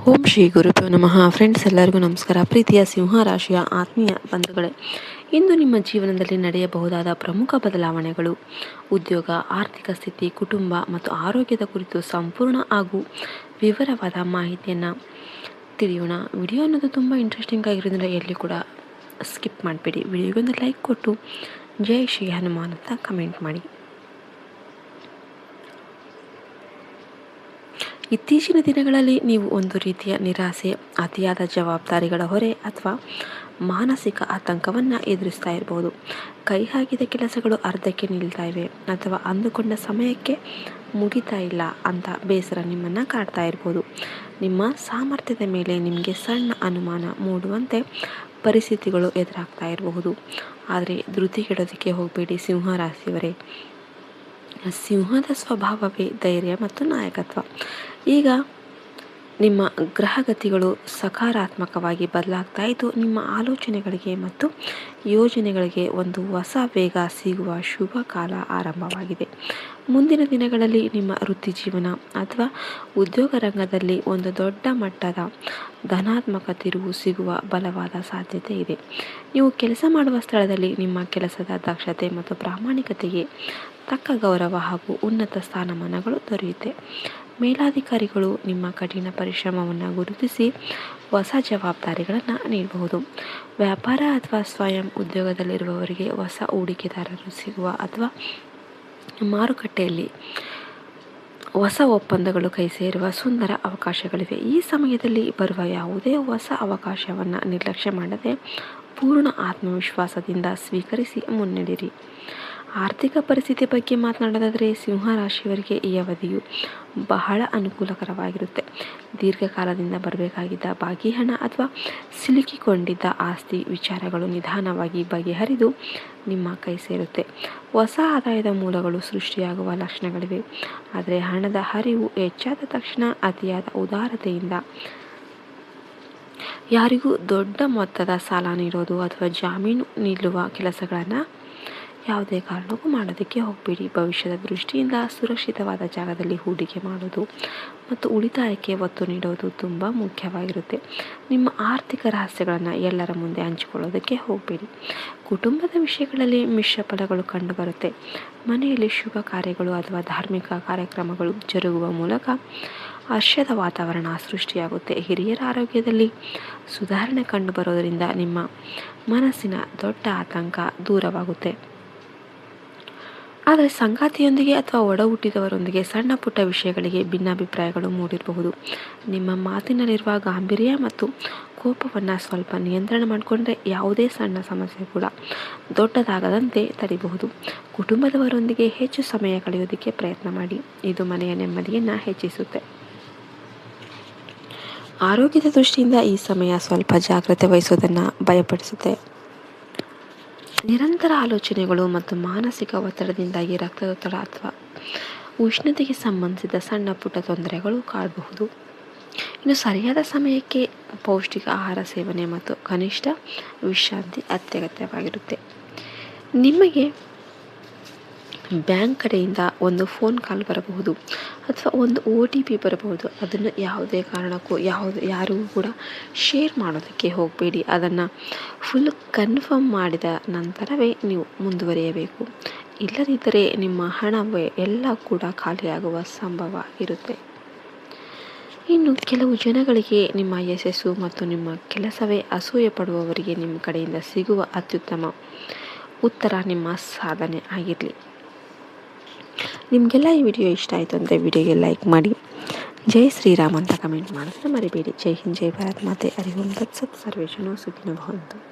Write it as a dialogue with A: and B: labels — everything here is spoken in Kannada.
A: ಓಂ ಶ್ರೀ ಗುರುಭ್ಯೋ ನಮಃ. ಫ್ರೆಂಡ್ಸ್, ಎಲ್ಲರಿಗೂ ನಮಸ್ಕಾರ. ಪ್ರೀತಿಯ ಸಿಂಹ ರಾಶಿಯ ಆತ್ಮೀಯ ಬಂಧುಗಳೇ, ಇಂದು ನಿಮ್ಮ ಜೀವನದಲ್ಲಿ ನಡೆಯಬಹುದಾದ ಪ್ರಮುಖ ಬದಲಾವಣೆಗಳು, ಉದ್ಯೋಗ, ಆರ್ಥಿಕ ಸ್ಥಿತಿ, ಕುಟುಂಬ ಮತ್ತು ಆರೋಗ್ಯದ ಕುರಿತು ಸಂಪೂರ್ಣ ಹಾಗೂ ವಿವರವಾದ ಮಾಹಿತಿಯನ್ನು ತಿಳಿಯೋಣ. ವಿಡಿಯೋ ಅನ್ನೋದು ತುಂಬ ಇಂಟ್ರೆಸ್ಟಿಂಗ್ ಆಗಿರೋದ್ರಿಂದ ಎಲ್ಲಿ ಕೂಡ ಸ್ಕಿಪ್ ಮಾಡಬೇಡಿ. ವಿಡಿಯೋಗೊಂದು ಲೈಕ್ ಕೊಟ್ಟು ಜೈ ಶ್ರೀ ಹನುಮಾನ್ ಅಂತ ಕಮೆಂಟ್ ಮಾಡಿ. ಇತ್ತೀಚಿನ ದಿನಗಳಲ್ಲಿ ನೀವು ಒಂದು ರೀತಿಯ ನಿರಾಸೆ, ಅತಿಯಾದ ಜವಾಬ್ದಾರಿಗಳ ಹೊರೆ ಅಥವಾ ಮಾನಸಿಕ ಆತಂಕವನ್ನು ಎದುರಿಸ್ತಾ ಇರಬಹುದು. ಕೈ ಹಾಕಿದ ಕೆಲಸಗಳು ಅರ್ಧಕ್ಕೆ ನಿಲ್ತಾ ಇವೆ ಅಥವಾ ಅಂದುಕೊಂಡ ಸಮಯಕ್ಕೆ ಮುಗಿತಾ ಇಲ್ಲ ಅಂತ ಬೇಸರ ನಿಮ್ಮನ್ನು ಕಾಡ್ತಾ ಇರ್ಬೋದು. ನಿಮ್ಮ ಸಾಮರ್ಥ್ಯದ ಮೇಲೆ ನಿಮಗೆ ಸಣ್ಣ ಅನುಮಾನ ಮೂಡುವಂತೆ ಪರಿಸ್ಥಿತಿಗಳು ಎದುರಾಗ್ತಾ ಇರಬಹುದು. ಆದರೆ ಧೃತಿಗೆಡೋದಕ್ಕೆ ಹೋಗಬೇಡಿ ಸಿಂಹರಾಶಿಯವರೇ. ಸಿಂಹದ ಸ್ವಭಾವವೇ ಧೈರ್ಯ ಮತ್ತು ನಾಯಕತ್ವ. ಈಗ ನಿಮ್ಮ ಗ್ರಹಗತಿಗಳು ಸಕಾರಾತ್ಮಕವಾಗಿ ಬದಲಾಗ್ತಾ ಇದ್ದು, ನಿಮ್ಮ ಆಲೋಚನೆಗಳಿಗೆ ಮತ್ತು ಯೋಜನೆಗಳಿಗೆ ಒಂದು ಹೊಸ ವೇಗ ಸಿಗುವ ಶುಭ ಕಾಲ ಆರಂಭವಾಗಿದೆ. ಮುಂದಿನ ದಿನಗಳಲ್ಲಿ ನಿಮ್ಮ ವೃತ್ತಿ ಜೀವನ ಅಥವಾ ಉದ್ಯೋಗ ರಂಗದಲ್ಲಿ ಒಂದು ದೊಡ್ಡ ಮಟ್ಟದ ಧನಾತ್ಮಕ ತಿರುವು ಸಿಗುವ ಬಲವಾದ ಸಾಧ್ಯತೆ ಇದೆ. ನೀವು ಕೆಲಸ ಮಾಡುವ ಸ್ಥಳದಲ್ಲಿ ನಿಮ್ಮ ಕೆಲಸದ ದಕ್ಷತೆ ಮತ್ತು ಪ್ರಾಮಾಣಿಕತೆಗೆ ತಕ್ಕ ಗೌರವ ಹಾಗೂ ಉನ್ನತ ಸ್ಥಾನಮಾನಗಳು ದೊರೆಯುತ್ತೆ. ಮೇಲಾಧಿಕಾರಿಗಳು ನಿಮ್ಮ ಕಠಿಣ ಪರಿಶ್ರಮವನ್ನು ಗುರುತಿಸಿ ಹೊಸ ಜವಾಬ್ದಾರಿಗಳನ್ನು ನೀಡಬಹುದು. ವ್ಯಾಪಾರ ಅಥವಾ ಸ್ವಯಂ ಉದ್ಯೋಗದಲ್ಲಿರುವವರಿಗೆ ಹೊಸ ಹೂಡಿಕೆದಾರರು ಸಿಗುವ ಅಥವಾ ಮಾರುಕಟ್ಟೆಯಲ್ಲಿ ಹೊಸ ಒಪ್ಪಂದಗಳು ಕೈ ಸೇರುವ ಸುಂದರ ಅವಕಾಶಗಳಿವೆ. ಈ ಸಮಯದಲ್ಲಿ ಬರುವ ಯಾವುದೇ ಹೊಸ ಅವಕಾಶವನ್ನು ನಿರ್ಲಕ್ಷ್ಯ ಮಾಡದೆ ಪೂರ್ಣ ಆತ್ಮವಿಶ್ವಾಸದಿಂದ ಸ್ವೀಕರಿಸಿ ಮುನ್ನಡೆಯಿರಿ. ಆರ್ಥಿಕ ಪರಿಸ್ಥಿತಿ ಬಗ್ಗೆ ಮಾತನಾಡೋದಾದರೆ, ಸಿಂಹರಾಶಿಯವರಿಗೆ ಈ ಅವಧಿಯು ಬಹಳ ಅನುಕೂಲಕರವಾಗಿರುತ್ತೆ. ದೀರ್ಘಕಾಲದಿಂದ ಬರಬೇಕಾಗಿದ್ದ ಬಾಕಿ ಹಣ ಅಥವಾ ಸಿಲುಕಿಕೊಂಡಿದ್ದ ಆಸ್ತಿ ವಿಚಾರಗಳು ನಿಧಾನವಾಗಿ ಬಗೆಹರಿದು ನಿಮ್ಮ ಕೈ ಸೇರುತ್ತೆ. ಹೊಸ ಆದಾಯದ ಮೂಲಗಳು ಸೃಷ್ಟಿಯಾಗುವ ಲಕ್ಷಣಗಳಿವೆ. ಆದರೆ ಹಣದ ಹರಿವು ಹೆಚ್ಚಾದ ತಕ್ಷಣ ಅತಿಯಾದ ಉದಾರತೆಯಿಂದ ಯಾರಿಗೂ ದೊಡ್ಡ ಮೊತ್ತದ ಸಾಲ ನೀಡೋದು ಅಥವಾ ಜಾಮೀನು ನಿಲ್ಲುವ ಕೆಲಸಗಳನ್ನು ಯಾವುದೇ ಕಾರಣಕ್ಕೂ ಮಾಡೋದಕ್ಕೆ ಹೋಗಬೇಡಿ. ಭವಿಷ್ಯದ ದೃಷ್ಟಿಯಿಂದ ಸುರಕ್ಷಿತವಾದ ಜಾಗದಲ್ಲಿ ಹೂಡಿಕೆ ಮಾಡೋದು ಮತ್ತು ಉಳಿತಾಯಕ್ಕೆ ಒತ್ತು ನೀಡೋದು ತುಂಬ ಮುಖ್ಯವಾಗಿರುತ್ತೆ. ನಿಮ್ಮ ಆರ್ಥಿಕ ರಹಸ್ಯಗಳನ್ನು ಎಲ್ಲರ ಮುಂದೆ ಹಂಚಿಕೊಳ್ಳೋದಕ್ಕೆ ಹೋಗಬೇಡಿ. ಕುಟುಂಬದ ವಿಷಯಗಳಲ್ಲಿ ಮಿಶ್ರ ಫಲಗಳು ಕಂಡುಬರುತ್ತೆ. ಮನೆಯಲ್ಲಿ ಶುಭ ಕಾರ್ಯಗಳು ಅಥವಾ ಧಾರ್ಮಿಕ ಕಾರ್ಯಕ್ರಮಗಳು ಜರುಗುವ ಮೂಲಕ ಹರ್ಷದ ವಾತಾವರಣ ಸೃಷ್ಟಿಯಾಗುತ್ತೆ. ಹಿರಿಯರ ಆರೋಗ್ಯದಲ್ಲಿ ಸುಧಾರಣೆ ಕಂಡುಬರೋದರಿಂದ ನಿಮ್ಮ ಮನಸ್ಸಿನ ದೊಡ್ಡ ಆತಂಕ ದೂರವಾಗುತ್ತೆ. ಆದರೆ ಸಂಗಾತಿಯೊಂದಿಗೆ ಅಥವಾ ಒಡ ಹುಟ್ಟಿದವರೊಂದಿಗೆ ಸಣ್ಣ ಪುಟ್ಟ ವಿಷಯಗಳಿಗೆ ಭಿನ್ನಾಭಿಪ್ರಾಯಗಳು ಮೂಡಿರಬಹುದು. ನಿಮ್ಮ ಮಾತಿನಲ್ಲಿರುವ ಗಾಂಭೀರ್ಯ ಮತ್ತು ಕೋಪವನ್ನು ಸ್ವಲ್ಪ ನಿಯಂತ್ರಣ ಮಾಡಿಕೊಂಡ್ರೆ ಯಾವುದೇ ಸಣ್ಣ ಸಮಸ್ಯೆ ಕೂಡ ದೊಡ್ಡದಾಗದಂತೆ ತಡೆಯಬಹುದು. ಕುಟುಂಬದವರೊಂದಿಗೆ ಹೆಚ್ಚು ಸಮಯ ಕಳೆಯೋದಕ್ಕೆ ಪ್ರಯತ್ನ ಮಾಡಿ. ಇದು ಮನೆಯ ನೆಮ್ಮದಿಯನ್ನು ಹೆಚ್ಚಿಸುತ್ತೆ. ಆರೋಗ್ಯದ ದೃಷ್ಟಿಯಿಂದ ಈ ಸಮಯ ಸ್ವಲ್ಪ ಜಾಗ್ರತೆ ವಹಿಸೋದನ್ನು ಭಯಪಡಿಸುತ್ತೆ. ನಿರಂತರ ಆಲೋಚನೆಗಳು ಮತ್ತು ಮಾನಸಿಕ ಒತ್ತಡದಿಂದಾಗಿ ರಕ್ತದೊತ್ತಡ ಅಥವಾ ಉಷ್ಣತೆಗೆ ಸಂಬಂಧಿಸಿದ ಸಣ್ಣ ಪುಟ್ಟ ತೊಂದರೆಗಳು ಕಾಡಬಹುದು. ಇನ್ನು ಸರಿಯಾದ ಸಮಯಕ್ಕೆ ಪೌಷ್ಟಿಕ ಆಹಾರ ಸೇವನೆ ಮತ್ತು ಕನಿಷ್ಠ ವಿಶ್ರಾಂತಿ ಅತ್ಯಗತ್ಯವಾಗಿರುತ್ತೆ. ನಿಮಗೆ ಬ್ಯಾಂಕ್ ಕಡೆಯಿಂದ ಒಂದು ಫೋನ್ ಕಾಲ್ ಬರಬಹುದು ಅಥವಾ ಒಂದು OTP ಬರಬಹುದು. ಅದನ್ನು ಯಾವುದೇ ಕಾರಣಕ್ಕೂ ಯಾರಿಗೂ ಕೂಡ ಶೇರ್ ಮಾಡೋದಕ್ಕೆ ಹೋಗಬೇಡಿ. ಅದನ್ನು ಫುಲ್ ಕನ್ಫರ್ಮ್ ಮಾಡಿದ ನಂತರವೇ ನೀವು ಮುಂದುವರಿಯಬೇಕು. ಇಲ್ಲದಿದ್ದರೆ ನಿಮ್ಮ ಹಣವೇ ಎಲ್ಲ ಕೂಡ ಖಾಲಿಯಾಗುವ ಸಂಭವ ಇರುತ್ತೆ. ಇನ್ನು ಕೆಲವು ಜನಗಳಿಗೆ ನಿಮ್ಮ ಯಶಸ್ಸು ಮತ್ತು ನಿಮ್ಮ ಕೆಲಸವೇ ಅಸೂಯೆ ಪಡುವವರಿಗೆ ನಿಮ್ಮ ಕಡೆಯಿಂದ ಸಿಗುವ ಅತ್ಯುತ್ತಮ ಉತ್ತರ ನಿಮ್ಮ ಸಾಧನೆ ಆಗಿರಲಿ. ನಿಮಗೆಲ್ಲ ಈ ವಿಡಿಯೋ ಇಷ್ಟ ಆಯಿತು ಅಂದರೆ ವಿಡಿಯೋಗೆ ಲೈಕ್ ಮಾಡಿ, ಜೈ ಶ್ರೀರಾಮ್ ಅಂತ ಕಮೆಂಟ್ ಮಾಡೋದನ್ನ ಮರಿಬೇಡಿ. ಜೈ ಹಿಂದ್, ಜೈ ಭಾರತ್ ಮಾತೆ. ಹರಿ ಓಂ ತತ್ಸತ್. ಸರ್ವೇ ಜನ ಸುಖಿನೋ ಭವಂತು.